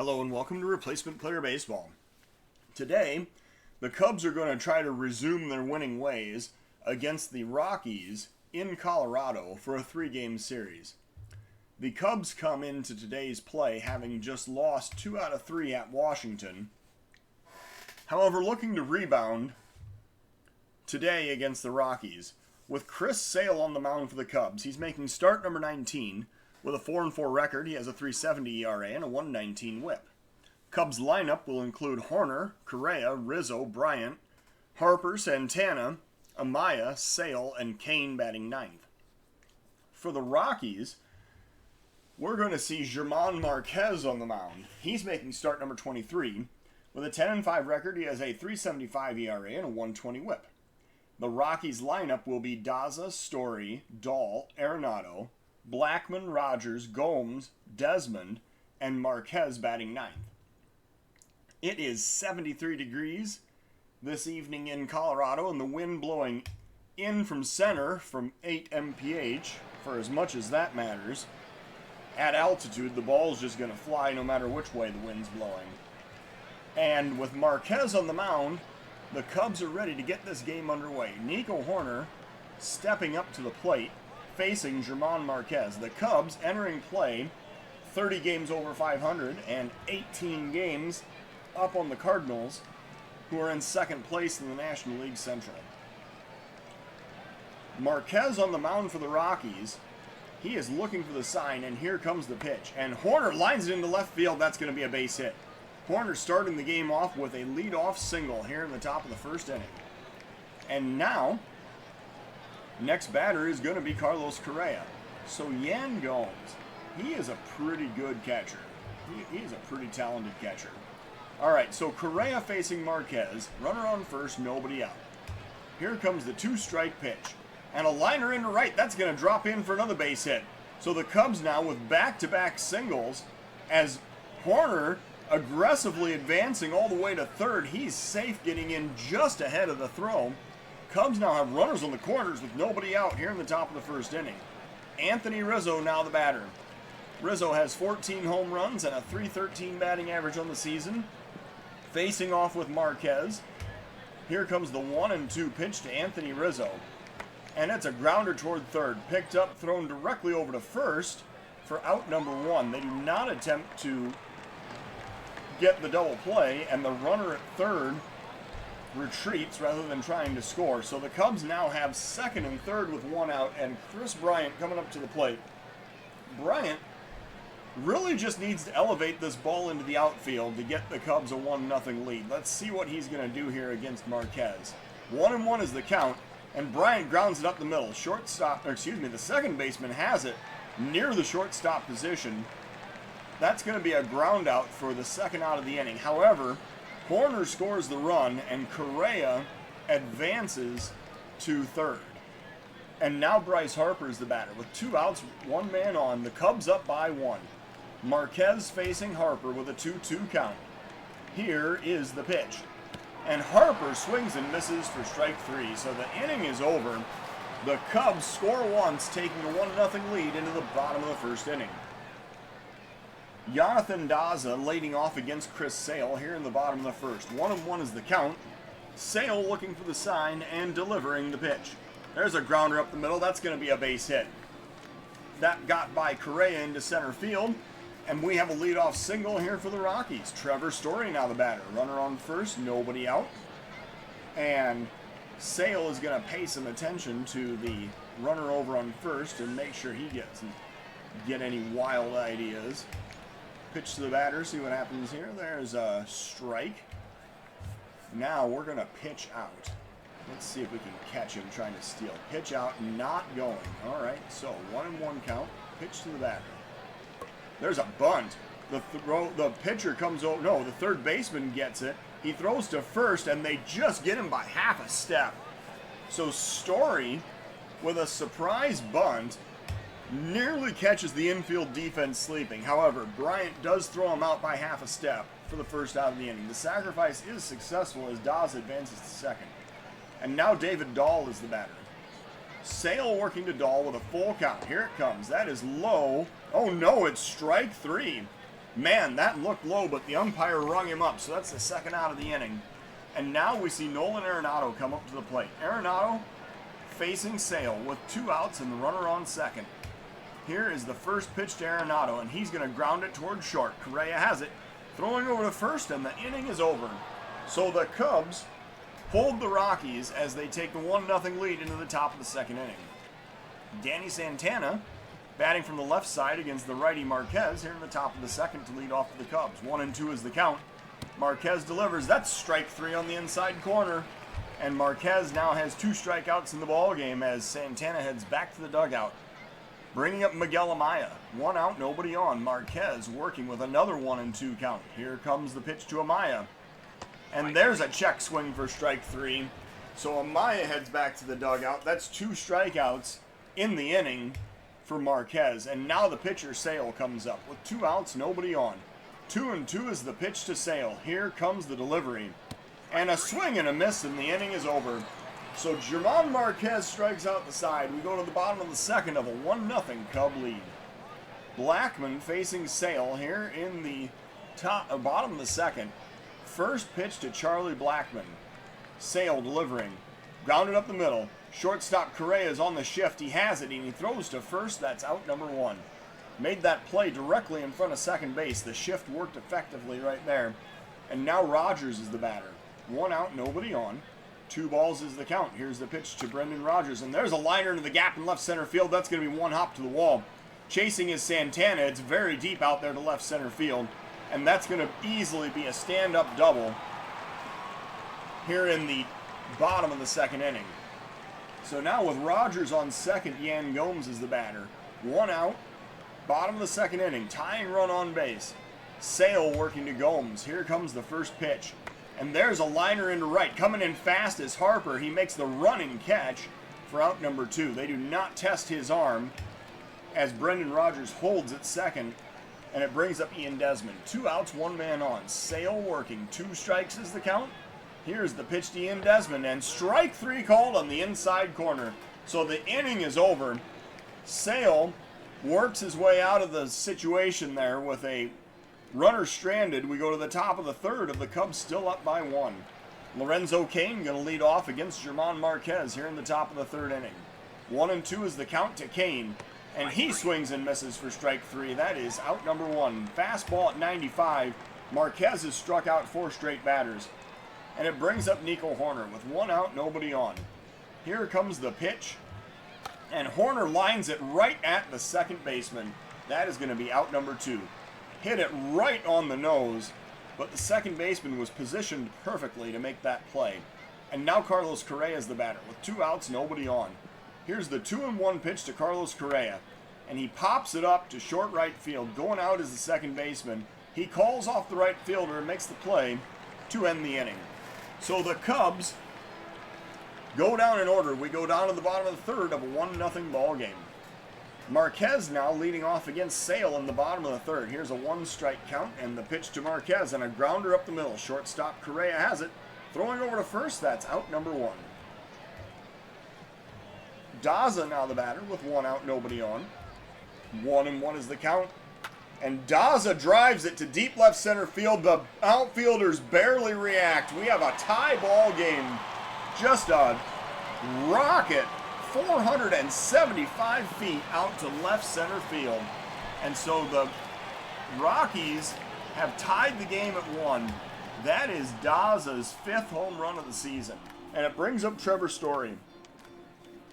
Hello and welcome to Replacement Player Baseball. Today, the Cubs are going to try to resume their winning ways against the Rockies in Colorado for a 3-game series. The Cubs come into today's play having just lost 2 out of 3 at Washington. However, looking to rebound today against the Rockies. With Chris Sale on the mound for the Cubs, he's making start number 19. With a 4-4 record, he has a 3.70 ERA and a 1.19 WHIP. Cubs lineup will include Horner, Correa, Rizzo, Bryant, Harper, Santana, Amaya, Sale, and Kane batting 9th. For the Rockies, we're going to see German Marquez on the mound. He's making start number 23. With a 10-5 record, he has a 3.75 ERA and a 1.20 WHIP. The Rockies lineup will be Daza, Story, Dahl, Arenado, Blackman, Rogers, Gomes, Desmond, and Marquez batting 9th. It is 73 degrees this evening in Colorado, and the wind blowing in from center from 8 mph, for as much as that matters. At altitude, the ball's just going to fly no matter which way the wind's blowing. And with Marquez on the mound, the Cubs are ready to get this game underway. Nico Hoerner stepping up to the plate, facing German Marquez. The Cubs entering play 30 games over 500 and 18 games up on the Cardinals, who are in second place in the National League Central. Marquez on the mound for the Rockies. He is looking for the sign, and here comes the pitch. And Hoerner lines it into left field. That's going to be a base hit. Hoerner starting the game off with a leadoff single here in the top of the first inning. And now, next batter is going to be Carlos Correa. So Yan Gomes, he is a pretty good catcher. He is a pretty talented catcher. All right, so Correa facing Marquez. Runner on first, nobody out. Here comes the 2-strike pitch. And a liner into right. That's going to drop in for another base hit. So the Cubs now with back-to-back singles as Hoerner aggressively advancing all the way to third. He's safe, getting in just ahead of the throw. Cubs now have runners on the corners with nobody out here in the top of the first inning. Anthony Rizzo now the batter. Rizzo has 14 home runs and a .313 batting average on the season. Facing off with Marquez. Here comes the 1-2 pitch to Anthony Rizzo. And it's a grounder toward third. Picked up, thrown directly over to first for out number 1. They do not attempt to get the double play, and the runner at third retreats rather than trying to score. So the Cubs now have second and third with 1 out, and Chris Bryant coming up to the plate. Bryant really just needs to elevate this ball into the outfield to get the Cubs a 1-0 lead. Let's see what he's going to do here against Marquez. 1-1 is the count, and Bryant grounds it up the middle. The second baseman has it near the shortstop position. That's going to be a ground out for the second out of the inning. However, Hoerner scores the run, and Correa advances to third. And now Bryce Harper is the batter. With 2 outs, 1 man on, the Cubs up by 1. Marquez facing Harper with a 2-2 count. Here is the pitch. And Harper swings and misses for strike 3, so the inning is over. The Cubs score once, taking a 1-0 lead into the bottom of the first inning. Jonathan Daza leading off against Chris Sale here in the bottom of the first. 1-1 is the count. Sale looking for the sign and delivering the pitch. There's a grounder up the middle. That's going to be a base hit. That got by Correa into center field. And we have a leadoff single here for the Rockies. Trevor Story now the batter. Runner on first, nobody out. And Sale is going to pay some attention to the runner over on first and make sure he doesn't get any wild ideas. Pitch to the batter, see what happens here. There's a strike. Now we're going to pitch out. Let's see if we can catch him trying to steal. Pitch out, not going. All right, so 1-1 count. Pitch to the batter. There's a bunt. The pitcher comes over. No, the third baseman gets it. He throws to first, and they just get him by half a step. So Story, with a surprise bunt, nearly catches the infield defense sleeping. However, Bryant does throw him out by half a step for the first out of the inning. The sacrifice is successful as Dahl advances to second. And now David Dahl is the batter. Sale working to Dahl with a full count. Here it comes. That is low. Oh no, it's strike 3. Man, that looked low, but the umpire rung him up, so that's the second out of the inning. And now we see Nolan Arenado come up to the plate. Arenado facing Sale with 2 outs and the runner on second. Here is the first pitch to Arenado, and he's going to ground it towards short. Correa has it, throwing over to first, and the inning is over. So the Cubs hold the Rockies as they take the 1-0 lead into the top of the second inning. Danny Santana batting from the left side against the righty Marquez here in the top of the second to lead off for the Cubs. 1-2 is the count. Marquez delivers. That's strike 3 on the inside corner. And Marquez now has 2 strikeouts in the ball game as Santana heads back to the dugout. Bringing up Miguel Amaya. 1 out, nobody on. Marquez working with another 1-2 count. Here comes the pitch to Amaya. And there's a check swing for strike 3. So Amaya heads back to the dugout. That's 2 strikeouts in the inning for Marquez. And now the pitcher, Sale, comes up with 2 outs, nobody on. 2-2 is the pitch to Sale. Here comes the delivery. And a swing and a miss, and the inning is over. So German Marquez strikes out the side. We go to the bottom of the second of a 1-0 Cub lead. Blackman facing Sale here in the bottom of the second. First pitch to Charlie Blackman. Sale delivering. Grounded up the middle. Shortstop Correa is on the shift. He has it, and he throws to first. That's out number 1. Made that play directly in front of second base. The shift worked effectively right there. And now Rogers is the batter. 1 out, nobody on. 2 balls is the count. Here's the pitch to Brendan Rodgers. And there's a liner into the gap in left center field. That's going to be 1 hop to the wall. Chasing is Santana. It's very deep out there to left center field. And that's going to easily be a stand-up double here in the bottom of the second inning. So now with Rogers on second, Yan Gomes is the batter. 1 out, bottom of the second inning, tying run on base. Sale working to Gomes. Here comes the first pitch. And there's a liner into right. Coming in fast is Harper. He makes the running catch for out number 2. They do not test his arm as Brendan Rodgers holds at second. And it brings up Ian Desmond. 2 outs, 1 man on. Sale working. 2 strikes is the count. Here's the pitch to Ian Desmond, and strike 3 called on the inside corner. So the inning is over. Sale works his way out of the situation there with a runner stranded. We go to the top of the third of the Cubs still up by 1. Lorenzo Kane going to lead off against German Marquez here in the top of the third inning. 1-2 is the count to Kane, and he swings and misses for strike 3. That is out number 1. Fastball at 95. Marquez has struck out 4 straight batters. And it brings up Nico Hoerner with 1 out, nobody on. Here comes the pitch. And Hoerner lines it right at the second baseman. That is going to be out number 2. Hit it right on the nose, but the second baseman was positioned perfectly to make that play. And now Carlos Correa is the batter with 2 outs, nobody on. Here's the 2-1 pitch to Carlos Correa. And he pops it up to short right field. Going out is the second baseman. He calls off the right fielder and makes the play to end the inning. So the Cubs go down in order. We go down to the bottom of the third of a 1-0 ball game. Marquez now leading off against Sale in the bottom of the third. Here's a 1-strike count and the pitch to Marquez and a grounder up the middle. Shortstop Correa has it. Throwing over to first, that's out number 1. Daza now the batter with 1 out, nobody on. 1-1 is the count. And Daza drives it to deep left center field. The outfielders barely react. We have a tie ball game. Just a rocket. 475 feet out to left center field. And so the Rockies have tied the game at 1. That is Daza's 5th home run of the season. And it brings up Trevor Story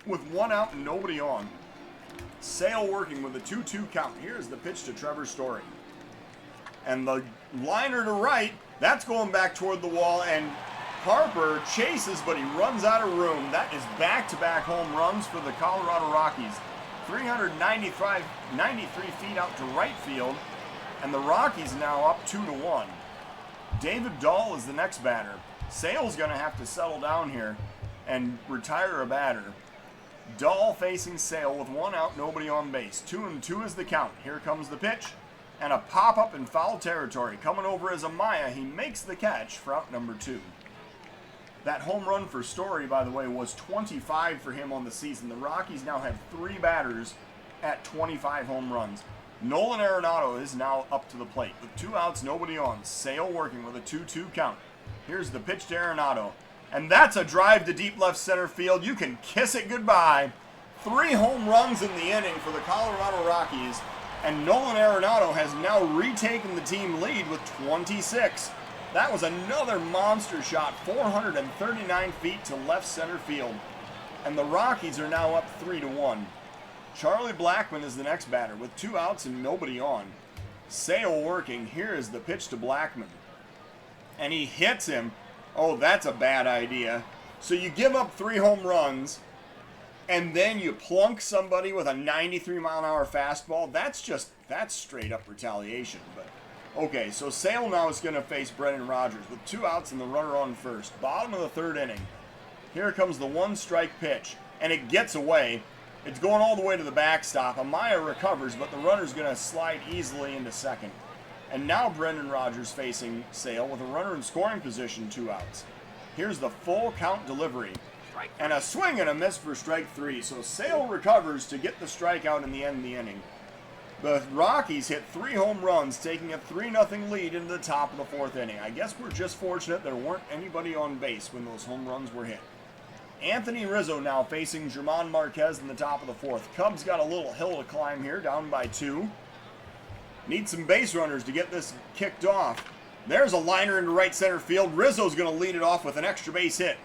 with 1 out and nobody on. Sale working with a 2-2 count. Here's the pitch to Trevor Story. And the liner to right, that's going back toward the wall, and Harper chases, but he runs out of room. That is back-to-back home runs for the Colorado Rockies. 393 feet out to right field, and the Rockies now up 2-1. David Dahl is the next batter. Sale's going to have to settle down here and retire a batter. Dahl facing Sale with 1 out, nobody on base. 2-2 is the count. Here comes the pitch. And a pop-up in foul territory. Coming over as Amaya. He makes the catch for out number 2. That home run for Story, by the way, was 25 for him on the season. The Rockies now have 3 batters at 25 home runs. Nolan Arenado is now up to the plate with 2 outs, nobody on. Sale working with a 2-2 count. Here's the pitch to Arenado. And that's a drive to deep left center field. You can kiss it goodbye. 3 home runs in the inning for the Colorado Rockies. And Nolan Arenado has now retaken the team lead with 26. That was another monster shot, 439 feet to left center field. And the Rockies are now up 3-1. Charlie Blackman is the next batter with 2 outs and nobody on. Sale working. Here is the pitch to Blackman. And he hits him. Oh, that's a bad idea. So you give up 3 home runs, and then you plunk somebody with a 93-mile-an-hour fastball. That's straight up retaliation. But okay, so Sale now is going to face Brendan Rodgers with 2 outs and the runner on first. Bottom of the 3rd inning. Here comes the 1-strike pitch, and it gets away. It's going all the way to the backstop. Amaya recovers, but the runner's going to slide easily into second. And now Brendan Rodgers facing Sale with a runner in scoring position, 2 outs. Here's the full count delivery. And a swing and a miss for strike 3. So Sale recovers to get the strikeout in the end of the inning. The Rockies hit 3 home runs, taking a 3-0 lead into the top of the 4th inning. I guess we're just fortunate there weren't anybody on base when those home runs were hit. Anthony Rizzo now facing German Marquez in the top of the 4th. Cubs got a little hill to climb here, down by 2. Need some base runners to get this kicked off. There's a liner into right center field. Rizzo's going to lead it off with an extra base hit.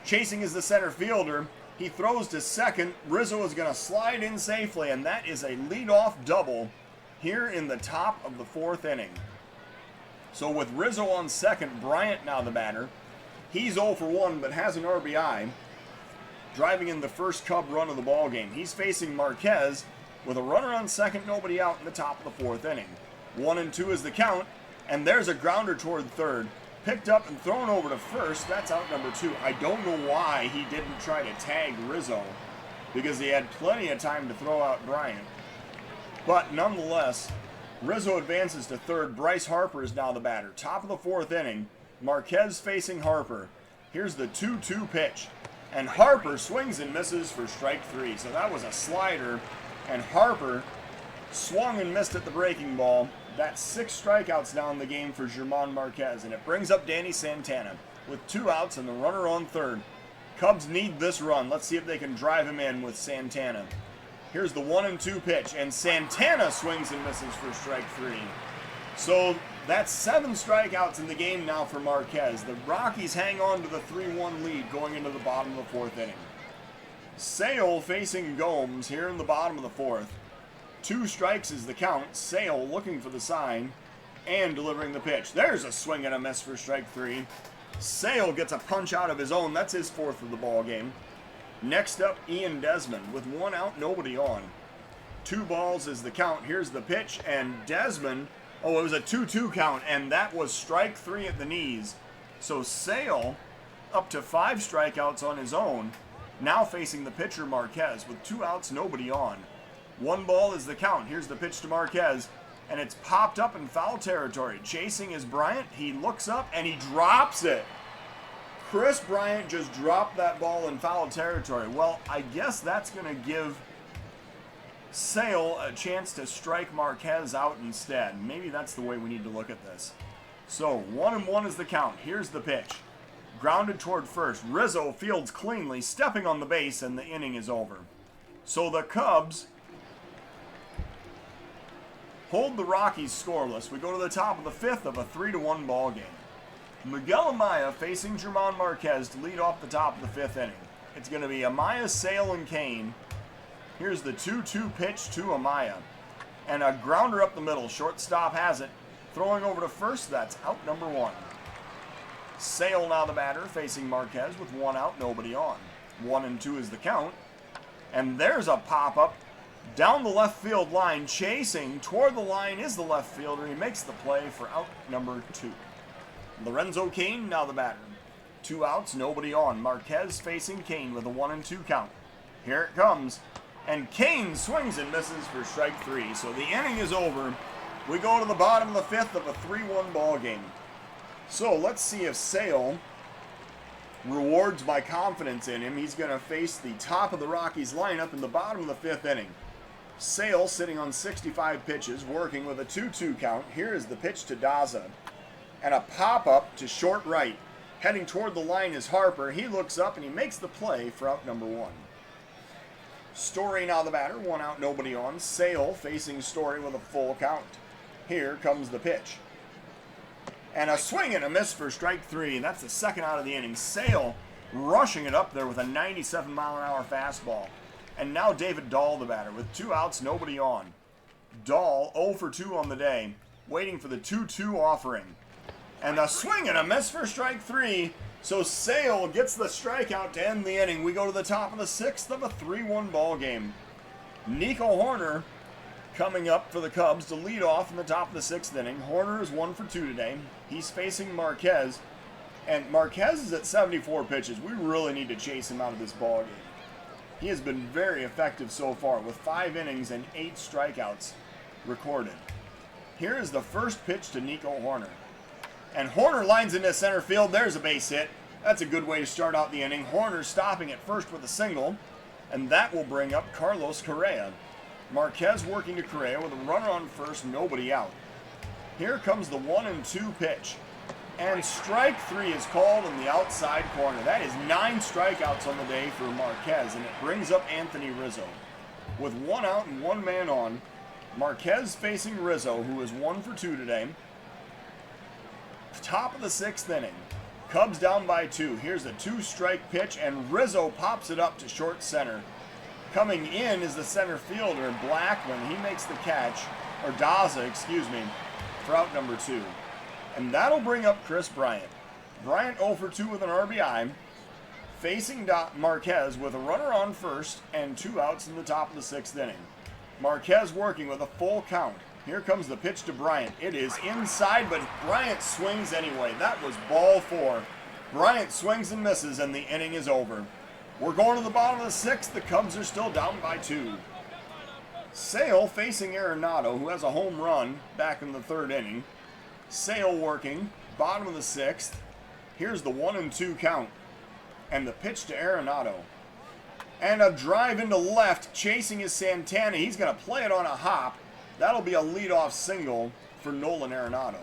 Chasing is the center fielder. He throws to second. Rizzo is going to slide in safely, and that is a leadoff double here in the top of the 4th inning. So with Rizzo on second, Bryant now the batter. He's 0 for 1, but has an RBI, driving in the first Cub run of the ballgame. He's facing Marquez with a runner on second, nobody out in the top of the 4th inning. 1-2 is the count, and there's a grounder toward third. Picked up and thrown over to first. That's out number 2. I don't know why he didn't try to tag Rizzo, because he had plenty of time to throw out Bryant. But nonetheless, Rizzo advances to third. Bryce Harper is now the batter. Top of the 4th inning. Marquez facing Harper. Here's the 2-2 pitch. And Harper swings and misses for strike 3. So that was a slider. And Harper swung and missed at the breaking ball. That's 6 strikeouts now in the game for German Marquez. And it brings up Danny Santana with 2 outs and the runner on third. Cubs need this run. Let's see if they can drive him in with Santana. Here's the 1-2 pitch. And Santana swings and misses for strike 3. So that's 7 strikeouts in the game now for Marquez. The Rockies hang on to the 3-1 lead going into the bottom of the 4th inning. Sale facing Gomes here in the bottom of the 4th. 2 strikes is the count. Sale looking for the sign and delivering the pitch. There's a swing and a miss for strike 3. Sale gets a punch out of his own. That's his 4th of the ball game. Next up, Ian Desmond with 1 out, nobody on. 2 balls is the count. Here's the pitch, and Desmond, oh, it was a 2-2 count, and that was strike 3 at the knees. So Sale up to 5 strikeouts on his own, now facing the pitcher Marquez with 2 outs, nobody on. 1 ball is the count. Here's the pitch to Marquez, and it's popped up in foul territory. Chasing is Bryant. He looks up, and he drops it. Chris Bryant just dropped that ball in foul territory. Well, I guess that's going to give Sale a chance to strike Marquez out instead. Maybe that's the way we need to look at this. So 1-1 is the count. Here's the pitch. Grounded toward first. Rizzo fields cleanly, stepping on the base, and the inning is over. So the Cubs hold the Rockies scoreless. We go to the top of the 5th of a 3-1 ball game. Miguel Amaya facing German Marquez to lead off the top of the 5th inning. It's going to be Amaya, Sale, and Kane. Here's the 2-2 pitch to Amaya. And a grounder up the middle. Shortstop has it. Throwing over to first, that's out number 1. Sale now the batter facing Marquez with 1 out, nobody on. 1-2 is the count. And there's a pop-up down the left field line. Chasing toward the line is the left fielder. He makes the play for out number 2. Lorenzo Kane now the batter. 2 outs, nobody on. Marquez facing Kane with a 1-2 count. Here it comes. And Kane swings and misses for strike 3. So the inning is over. We go to the bottom of the 5th of a 3-1 ball game. So let's see if Sale rewards my confidence in him. He's going to face the top of the Rockies lineup in the bottom of the 5th inning. Sale sitting on 65 pitches, working with a 2-2 count. Here is the pitch to Daza. And a pop-up to short right. Heading toward the line is Harper. He looks up and he makes the play for out number 1. Story now the batter, 1 out, nobody on. Sale facing Story with a full count. Here comes the pitch. And a swing and a miss for strike 3. That's the 2nd out of the inning. Sale rushing it up there with a 97-mile-an-hour fastball. And now David Dahl, the batter, with 2 outs, nobody on. Dahl 0 for 2 on the day, waiting for the 2-2 offering. And a swing and a miss for strike 3. So Sale gets the strikeout to end the inning. We go to the top of the 6th of a 3-1 ball game. Nico Hoerner coming up for the Cubs to lead off in the top of the 6th inning. Hoerner is 1 for 2 today. He's facing Marquez. And Marquez is at 74 pitches. We really need to chase him out of this ball game. He has been very effective so far with 5 innings and 8 strikeouts recorded. Here is the first pitch to Nico Hoerner. And Hoerner lines into center field. There's a base hit. That's a good way to start out the inning. Hoerner stopping at first with a single. And that will bring up Carlos Correa. Marquez working to Correa with a runner on first, nobody out. Here comes the 1-2 pitch. And strike 3 is called in the outside corner. That is 9 strikeouts on the day for Marquez, and it brings up Anthony Rizzo. With 1 out and 1 man on, Marquez facing Rizzo, who is 1 for 2 today. Top of the 6th inning. Cubs down by 2. Here's a 2-strike pitch, and Rizzo pops it up to short center. Coming in is the center fielder, Blackman. He makes the catch, or Daza, excuse me, for out number 2. And that'll bring up Chris Bryant. Bryant 0 for 2 with an RBI, facing Marquez with a runner on first and 2 outs in the top of the 6th inning. Marquez working with a full count. Here comes the pitch to Bryant. It is inside, but Bryant swings anyway. That was ball 4. Bryant swings and misses, and the inning is over. We're going to the bottom of the 6th. The Cubs are still down by 2. Sale facing Arenado, who has a home run back in the 3rd inning. Sale working, bottom of the 6th. Here's the 1-2 count. And the pitch to Arenado. And a drive into left, chasing is Santana. He's going to play it on a hop. That'll be a leadoff single for Nolan Arenado.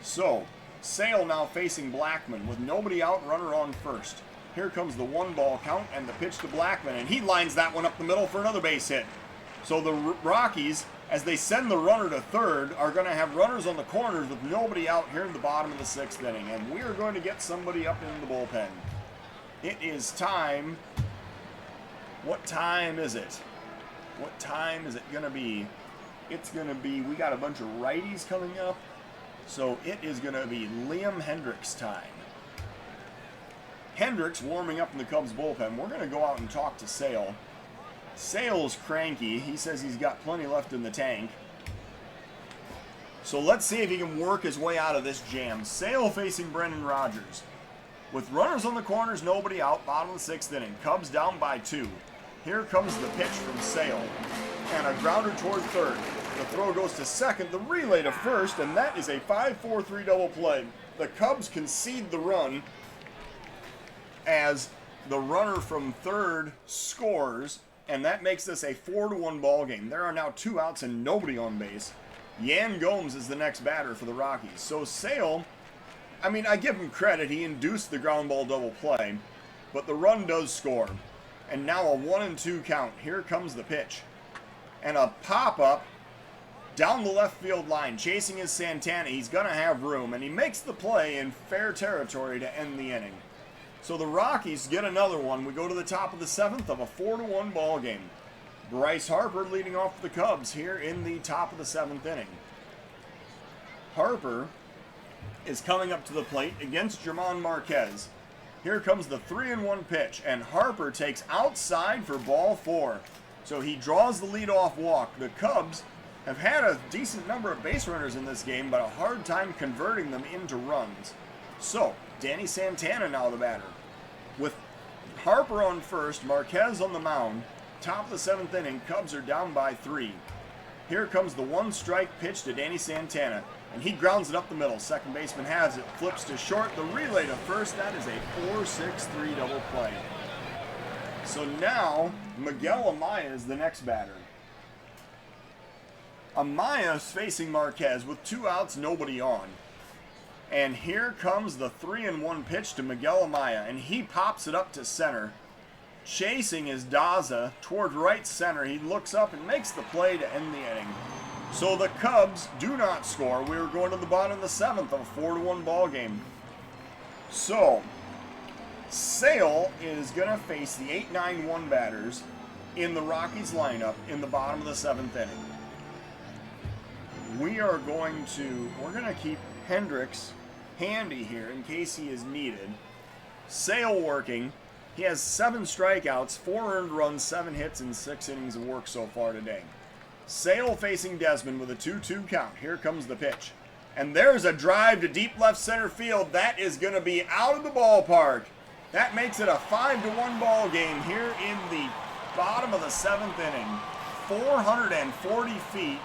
So, Sale now facing Blackman with nobody out, runner on first. Here comes the 1-ball count and the pitch to Blackman. And he lines that one up the middle for another base hit. So the Rockies, as they send the runner to third, are going to have runners on the corners with nobody out here in the bottom of the 6th inning. And we are going to get somebody up in the bullpen. It is time. What time is it? What time is it going to be? It's going to be, we got a bunch of righties coming up. So it is going to be Liam Hendricks time. Hendricks warming up in the Cubs bullpen. We're going to go out and talk to Sale. Sale's cranky. He says he's got plenty left in the tank. So let's see if he can work his way out of this jam. Sale facing Brendan Rodgers. With runners on the corners, nobody out, bottom of the 6th inning. Cubs down by 2. Here comes the pitch from Sale. And a grounder toward third. The throw goes to second, the relay to first, and that is a 5-4-3 double play. The Cubs concede the run as the runner from third scores, and that makes this a 4-1 ball game. There are now 2 outs and nobody on base. Yan Gomes is the next batter for the Rockies. So Sale, I mean, I give him credit. He induced the ground ball double play, but the run does score. And now a 1-2 count. Here comes the pitch. And a pop-up down the left field line. Chasing is Santana. He's going to have room, and he makes the play in fair territory to end the inning. So the Rockies get another one. We go to the top of the 7th of a 4-1 ball game. Bryce Harper leading off the Cubs here in the top of the 7th inning. Harper is coming up to the plate against German Marquez. Here comes the 3-1 pitch, and Harper takes outside for ball 4. So he draws the leadoff walk. The Cubs have had a decent number of base runners in this game, but a hard time converting them into runs. So, Danny Santana now the batter. With Harper on first, Marquez on the mound, top of the 7th inning, Cubs are down by 3. Here comes the 1-strike pitch to Danny Santana, and he grounds it up the middle. Second baseman has it, flips to short, the relay to first. That is a 4-6-3 double play. So now, Miguel Amaya is the next batter. Amaya is facing Marquez with 2 outs, nobody on. And here comes the 3-1 pitch to Miguel Amaya, and he pops it up to center. Chasing is Daza toward right center. He looks up and makes the play to end the inning. So the Cubs do not score. We are going to the bottom of the 7th of a 4-1 ball game. So Sale is going to face the 8-9-1 batters in the Rockies lineup in the bottom of the 7th inning. We're going to keep Hendricks handy here in case he is needed. Sale working. He has 7 strikeouts, 4 earned runs, 7 hits, and 6 innings of work so far today. Sale facing Desmond with a 2-2 count. Here comes the pitch. And there's a drive to deep left center field. That is going to be out of the ballpark. That makes it a 5-1 ball game here in the bottom of the 7th inning. 440 feet.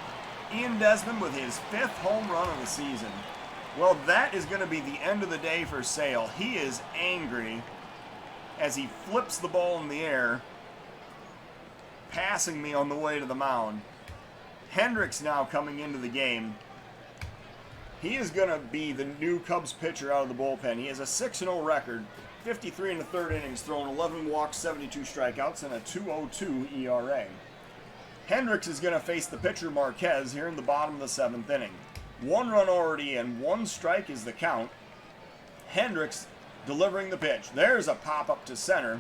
Ian Desmond with his 5th home run of the season. Well, that is going to be the end of the day for Sale. He is angry as he flips the ball in the air, passing me on the way to the mound. Hendricks now coming into the game. He is going to be the new Cubs pitcher out of the bullpen. He has a 6-0 record, 53 in the 3rd innings, thrown 11 walks, 72 strikeouts, and a 2.02 ERA. Hendricks is going to face the pitcher Marquez here in the bottom of the 7th inning. 1 run already in, 1 strike is the count. Hendricks delivering the pitch. There's a pop-up to center.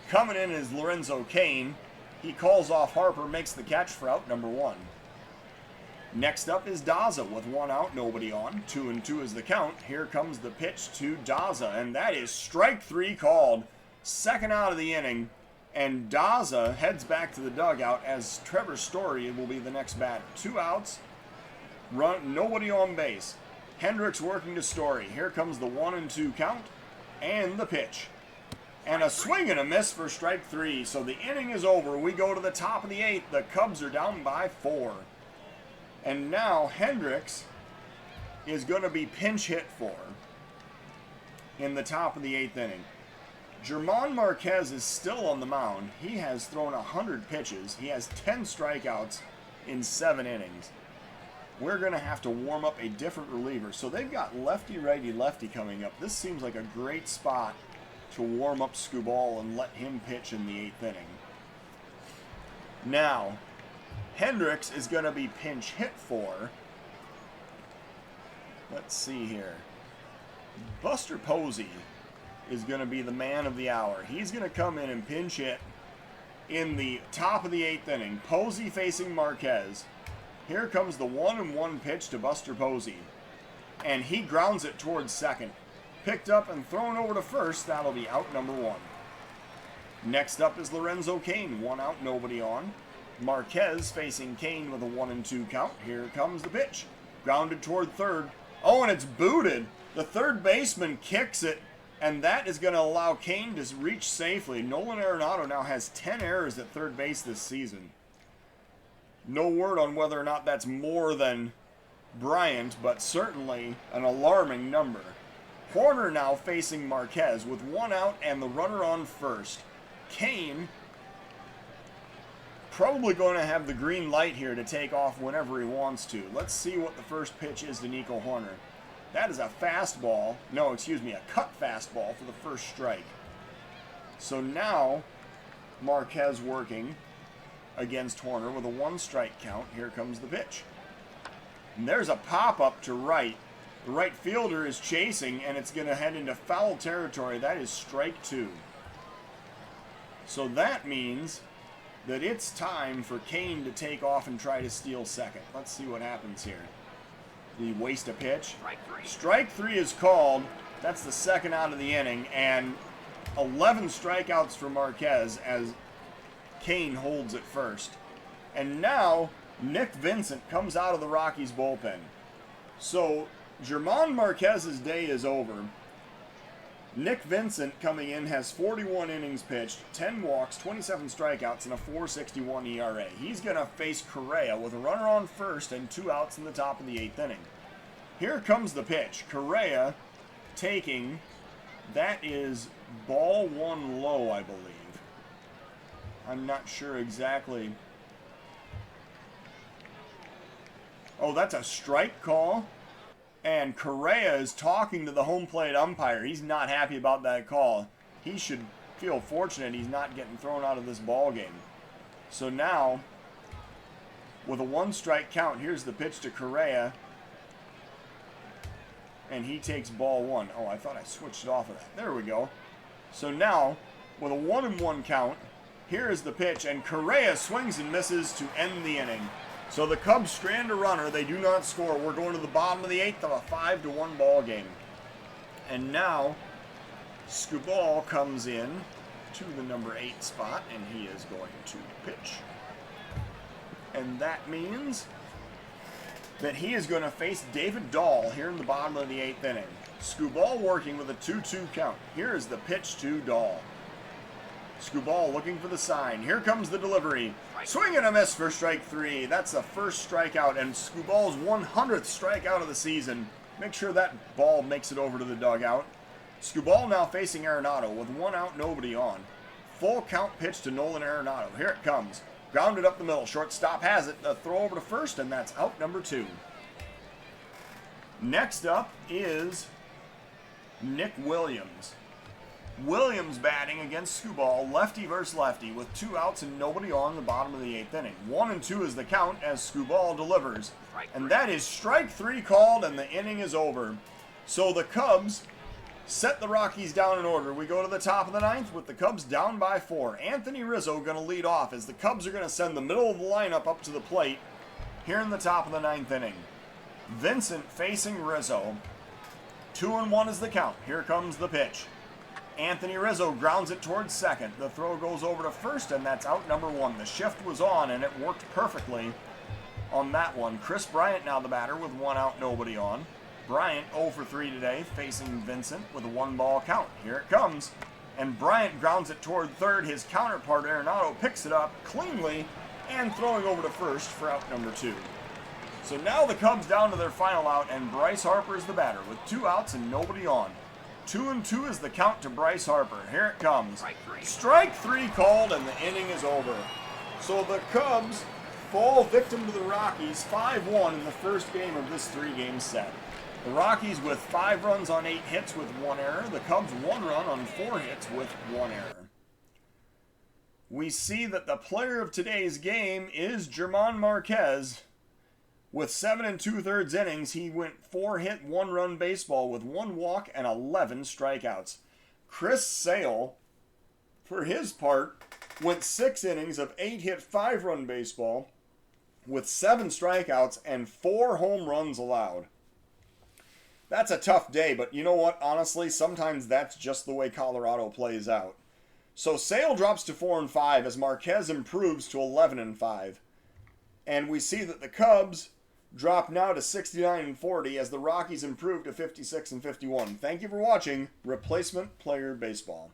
Coming in is Lorenzo Kane. He calls off Harper, makes the catch for out number 1. Next up is Daza with 1 out, nobody on. 2-2 is the count. Here comes the pitch to Daza, and that is strike 3 called. 2nd out of the inning, and Daza heads back to the dugout as Trevor Story will be the next batter. 2 outs, nobody on base. Hendricks working to Story. Here comes the 1-2 count, and the pitch. And a swing and a miss for strike 3. So the inning is over. We go to the top of the 8th. The Cubs are down by 4. And now Hendricks is going to be pinch hit for in the top of the 8th inning. German Marquez is still on the mound. He has thrown 100 pitches. He has 10 strikeouts in 7 innings. We're going to have to warm up a different reliever. So they've got lefty, righty, lefty coming up. This seems like a great spot to warm up Skubal and let him pitch in the 8th inning. Now, Hendricks is going to be pinch hit for, let's see here, Buster Posey is going to be the man of the hour. He's going to come in and pinch hit in the top of the 8th inning. Posey facing Marquez. Here comes the 1-1 pitch to Buster Posey. And he grounds it towards second. Picked up and thrown over to first. That'll be out number 1. Next up is Lorenzo Kane. 1 out, nobody on. Marquez facing Kane with a 1-2 count. Here comes the pitch. Grounded toward third. Oh, and it's booted. The third baseman kicks it, and that is going to allow Kane to reach safely. Nolan Arenado now has 10 errors at third base this season. No word on whether or not that's more than Bryant, but certainly an alarming number. Horner now facing Marquez with 1 out and the runner on first. Kane probably going to have the green light here to take off whenever he wants to. Let's see what the first pitch is to Nico Horner. That is a fastball. No, excuse me, a cut fastball for the first strike. So now Marquez working against Horner with a 1-strike count. Here comes the pitch. And there's a pop-up to right. The right fielder is chasing, and it's going to head into foul territory. That is strike 2. So that means that it's time for Kane to take off and try to steal second. Let's see what happens here. Did he waste a pitch? Strike 3 is called. That's the 2nd out of the inning, and 11 strikeouts for Marquez as Kane holds it first. And now Nick Vincent comes out of the Rockies bullpen. So German Marquez's day is over. Nick Vincent coming in has 41 innings pitched, 10 walks, 27 strikeouts, and a 4.61 ERA. He's going to face Correa with a runner on first and 2 outs in the top of the 8th inning. Here comes the pitch. Correa taking, that is ball 1 low, I believe. I'm not sure exactly Oh, that's a strike call. And Correa is talking to the home plate umpire. He's not happy about that call. He should feel fortunate he's not getting thrown out of this ball game. So now, with a 1-strike count, here's the pitch to Correa. And he takes ball 1. Oh, I thought I switched it off of that. There we go. So now, with a 1-1 count, here is the pitch, and Correa swings and misses to end the inning. So the Cubs strand a runner. They do not score. We're going to the bottom of the 8th of a 5-1 ball game. And now, Skubal comes in to the number 8 spot, and he is going to pitch. And that means that he is going to face David Dahl here in the bottom of the 8th inning. Skubal working with a 2-2 count. Here is the pitch to Dahl. Skubal looking for the sign. Here comes the delivery. Swing and a miss for strike 3. That's the first strikeout, and Skubal's 100th strikeout of the season. Make sure that ball makes it over to the dugout. Skubal now facing Arenado with 1 out, nobody on. Full count pitch to Nolan Arenado. Here it comes. Grounded up the middle. Shortstop has it. A throw over to first, and that's out number 2. Next up is Nick Williams. Williams batting against Skubal, lefty versus lefty, with 2 outs and nobody on in the bottom of the 8th inning. 1-2 is the count as Skubal delivers. And that is strike 3 called, and the inning is over. So the Cubs set the Rockies down in order. We go to the top of the 9th with the Cubs down by 4. Anthony Rizzo going to lead off as the Cubs are going to send the middle of the lineup up to the plate here in the top of the 9th inning. Vincent facing Rizzo. 2-1 is the count. Here comes the pitch. Anthony Rizzo grounds it towards second. The throw goes over to first, and that's out number 1. The shift was on, and it worked perfectly on that one. Chris Bryant now the batter with 1 out, nobody on. Bryant 0 for 3 today, facing Vincent with a 1-ball count. Here it comes. And Bryant grounds it toward third. His counterpart, Arenado, picks it up cleanly and throwing over to first for out number 2. So now the Cubs down to their final out, and Bryce Harper is the batter with 2 outs and nobody on. 2-2 is the count to Bryce Harper. Here it comes. Strike 3 called, and the inning is over. So the Cubs fall victim to the Rockies 5-1 in the first game of this 3-game set. The Rockies with 5 runs on 8 hits with 1 error. The Cubs 1 run on 4 hits with 1 error. We see that the player of today's game is German Marquez. With 7 2/3 innings, he went 4-hit, 1-run baseball with 1 walk and 11 strikeouts. Chris Sale, for his part, went 6 innings of 8-hit, 5-run baseball with 7 strikeouts and 4 home runs allowed. That's a tough day, but you know what? Honestly, sometimes that's just the way Colorado plays out. So Sale drops to 4-5 as Marquez improves to 11-5. And we see that the Cubs drop now to 69-40 as the Rockies improve to 56-51. Thank you for watching Replacement Player Baseball.